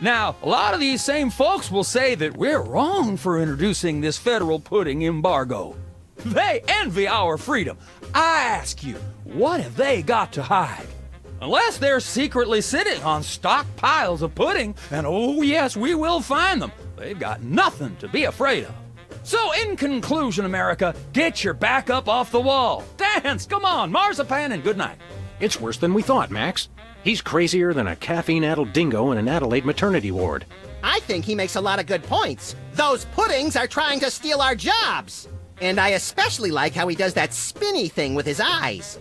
Now, a lot of these same folks will say that we're wrong for introducing this federal pudding embargo. They envy our freedom. I ask you, what have they got to hide? Unless they're secretly sitting on stockpiles of pudding, and oh yes, we will find them, they've got nothing to be afraid of. So in conclusion, America, get your back up off the wall. Dance, come on, marzipan, and good night. It's worse than we thought, Max. He's crazier than a caffeine-addled dingo in an Adelaide maternity ward. I think he makes a lot of good points. Those puddings are trying to steal our jobs. And I especially like how he does that spinny thing with his eyes.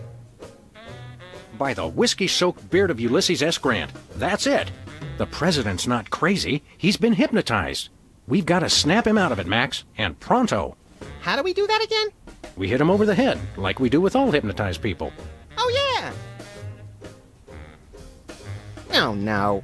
By the whiskey-soaked beard of Ulysses S. Grant, that's it. The president's not crazy. He's been hypnotized. We've got to snap him out of it, Max, and pronto. How do we do that again? We hit him over the head, like we do with all hypnotized people. Oh, yeah. Oh, no.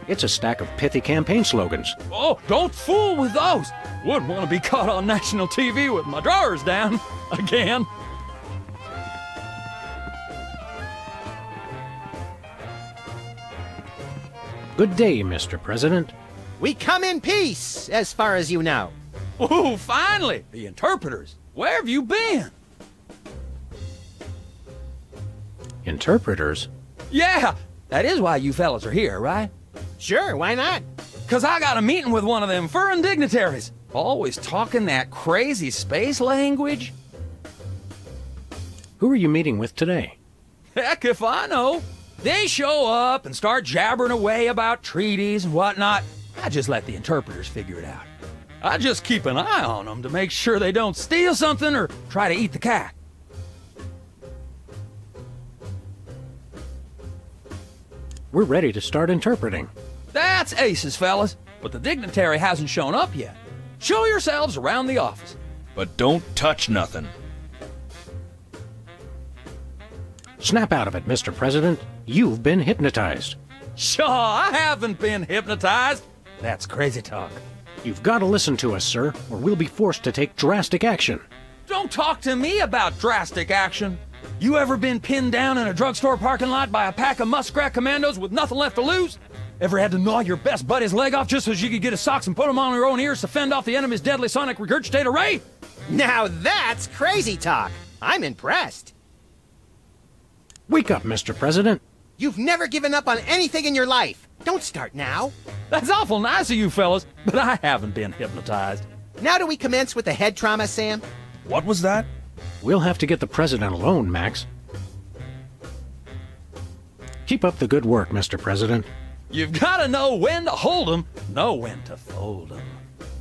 It's a stack of pithy campaign slogans. Oh, don't fool with those. Wouldn't want to be caught on national TV with my drawers down again. Good day, Mr. President. We come in peace, as far as you know. Oh, finally, the interpreters. Where have you been? Interpreters? Yeah, that is why you fellas are here, right? Sure, why not? 'Cause I got a meeting with one of them foreign dignitaries. Always talking that crazy space language. Who are you meeting with today? Heck if I know. They show up and start jabbering away about treaties and whatnot. I just let the interpreters figure it out. I just keep an eye on them to make sure they don't steal something or try to eat the cat. We're ready to start interpreting. That's aces, fellas, but the dignitary hasn't shown up yet. Show yourselves around the office. But don't touch nothing. Snap out of it, Mr. President. You've been hypnotized. Sure, I haven't been hypnotized. That's crazy talk. You've got to listen to us, sir, or we'll be forced to take drastic action. Don't talk to me about drastic action. You ever been pinned down in a drugstore parking lot by a pack of muskrat commandos with nothing left to lose? Ever had to gnaw your best buddy's leg off just so you could get his socks and put them on your own ears to fend off the enemy's deadly sonic regurgitator ray? Now that's crazy talk. I'm impressed. Wake up, Mr. President. You've never given up on anything in your life. Don't start now. That's awful nice of you fellas, but I haven't been hypnotized. Now do we commence with the head trauma, Sam? What was that? We'll have to get the president alone, Max. Keep up the good work, Mr. President. You've got to know when to hold 'em, know when to fold 'em.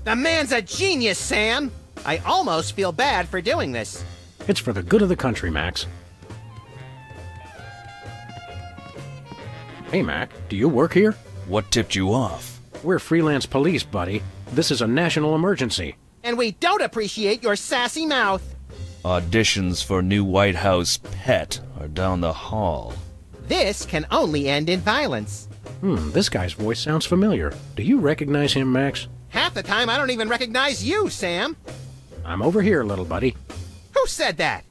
The man's a genius, Sam. I almost feel bad for doing this. It's for the good of the country, Max. Hey, Mac, do you work here? What tipped you off? We're freelance police, buddy. This is a national emergency. And we don't appreciate your sassy mouth. Auditions for new White House pet are down the hall. This can only end in violence. This guy's voice sounds familiar. Do you recognize him, Max? Half the time I don't even recognize you, Sam. I'm over here, little buddy. Who said that?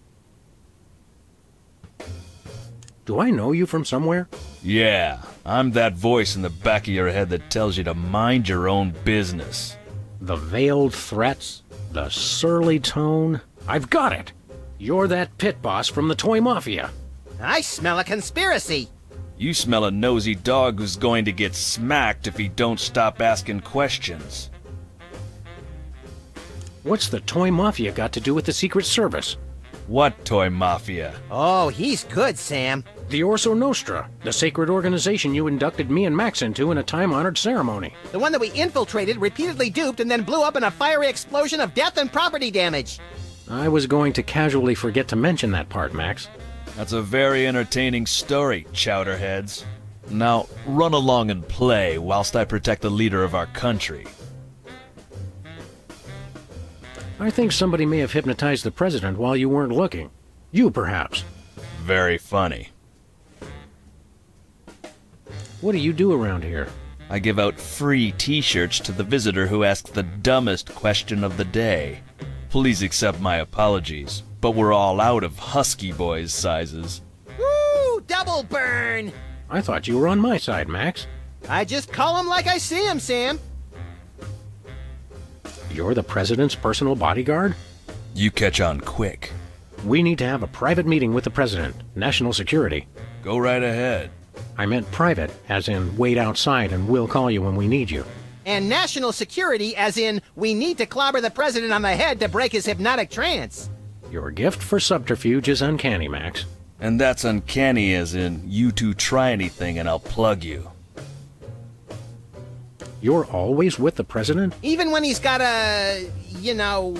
Do I know you from somewhere? Yeah, I'm that voice in the back of your head that tells you to mind your own business. The veiled threats, the surly tone. I've got it. You're that pit boss from the Toy Mafia. I smell a conspiracy. You smell a nosy dog who's going to get smacked if he don't stop asking questions. What's the Toy Mafia got to do with the Secret Service? What Toy Mafia? Oh, he's good, Sam. The Orso Nostra, the sacred organization you inducted me and Max into in a time-honored ceremony. The one that we infiltrated, repeatedly duped, and then blew up in a fiery explosion of death and property damage. I was going to casually forget to mention that part, Max. That's a very entertaining story, chowderheads. Now, run along and play whilst I protect the leader of our country. I think somebody may have hypnotized the president while you weren't looking. You, perhaps. Very funny. What do you do around here? I give out free t-shirts to the visitor who asks the dumbest question of the day. Please accept my apologies. but we're all out of Husky Boys sizes. Woo! Double burn! I thought you were on my side, Max. I just call him like I see him, Sam. You're the president's personal bodyguard? You catch on quick. We need to have a private meeting with the president. National security. Go right ahead. I meant private, as in wait outside and we'll call you when we need you. And national security, as in, we need to clobber the president on the head to break his hypnotic trance. Your gift for subterfuge is uncanny, Max. And that's uncanny as in, you two try anything and I'll plug you. You're always with the president? Even when he's got a, you know...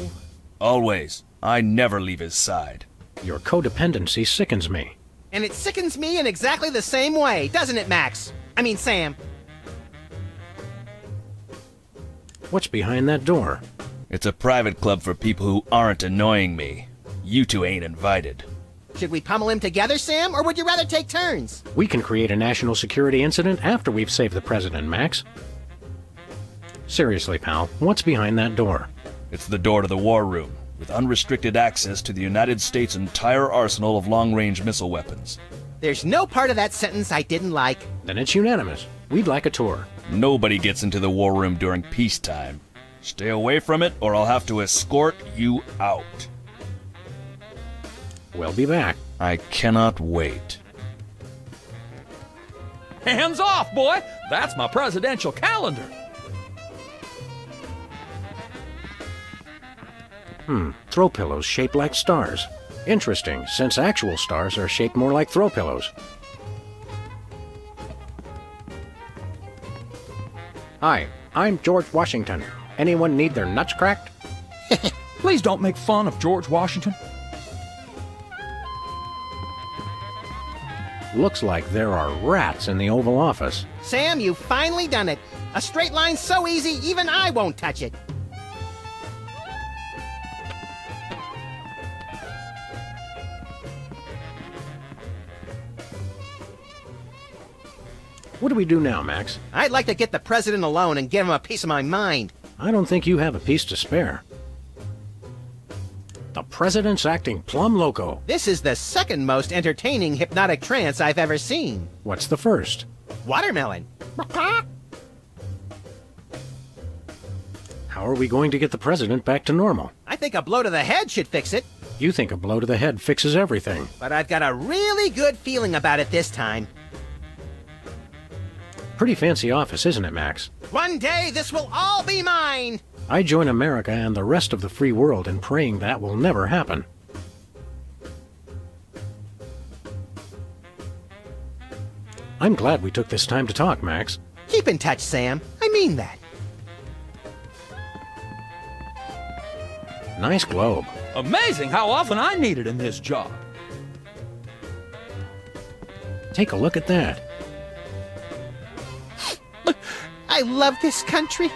Always. I never leave his side. Your codependency sickens me. And it sickens me in exactly the same way, doesn't it, Max? I mean, Sam. What's behind that door? It's a private club for people who aren't annoying me. You two ain't invited. Should we pummel him together, Sam, or would you rather take turns? We can create a national security incident after we've saved the president, Max. Seriously, pal, what's behind that door? It's the door to the war room, with unrestricted access to the United States' entire arsenal of long-range missile weapons. There's no part of that sentence I didn't like. Then it's unanimous. We'd like a tour. Nobody gets into the war room during peacetime. Stay away from it, or I'll have to escort you out. We'll be back. I cannot wait. Hands off, boy! That's my presidential calendar. Throw pillows shaped like stars. Interesting, since actual stars are shaped more like throw pillows. Hi, I'm George Washington. Anyone need their nuts cracked? Please don't make fun of George Washington. Looks like there are rats in the Oval Office. Sam, you've finally done it. A straight line so easy, even I won't touch it. What do we do now, Max? I'd like to get the president alone and give him a piece of my mind. I don't think you have a piece to spare. The president's acting plumb loco. This is the second most entertaining hypnotic trance I've ever seen. What's the first? Watermelon. How are we going to get the president back to normal? I think a blow to the head should fix it, You think a blow to the head fixes everything. but I've got a really good feeling about it this time. Pretty fancy office, isn't it, Max? One day this will all be mine! I join America and the rest of the free world in praying that will never happen. I'm glad we took this time to talk, Max. Keep in touch, Sam. I mean that. Nice globe. Amazing how often I need it in this job. Take a look at that. I love this country.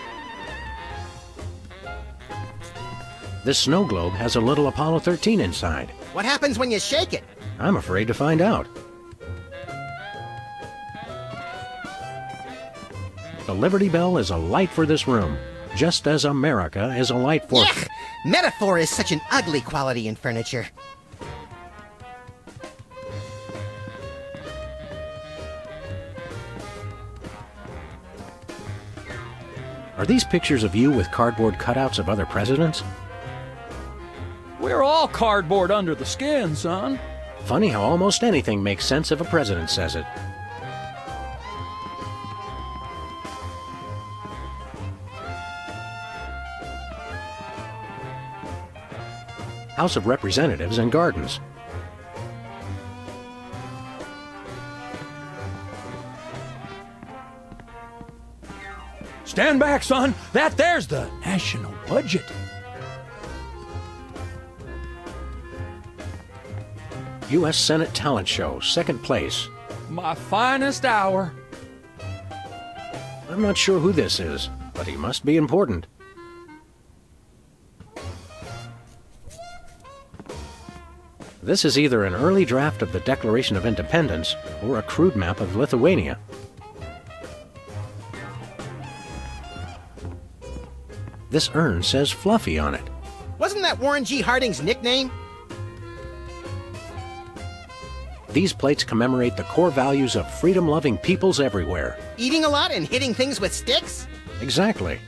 This snow globe has a little Apollo 13 inside. What happens when you shake it? I'm afraid to find out. The Liberty Bell is a light for this room, just as America is a light for... Yuck! Metaphor is such an ugly quality in furniture. Are these pictures of you with cardboard cutouts of other presidents? We're all cardboard under the skin, son. Funny how almost anything makes sense if a president says it. House of Representatives and Gardens. Stand back, son. There's the national budget. U.S. Senate Talent Show, second place. My finest hour. I'm not sure who this is, but he must be important. This is either an early draft of the Declaration of Independence or a crude map of Lithuania. This urn says Fluffy on it. Wasn't that Warren G. Harding's nickname? These plates commemorate the core values of freedom-loving peoples everywhere. Eating a lot and hitting things with sticks? Exactly.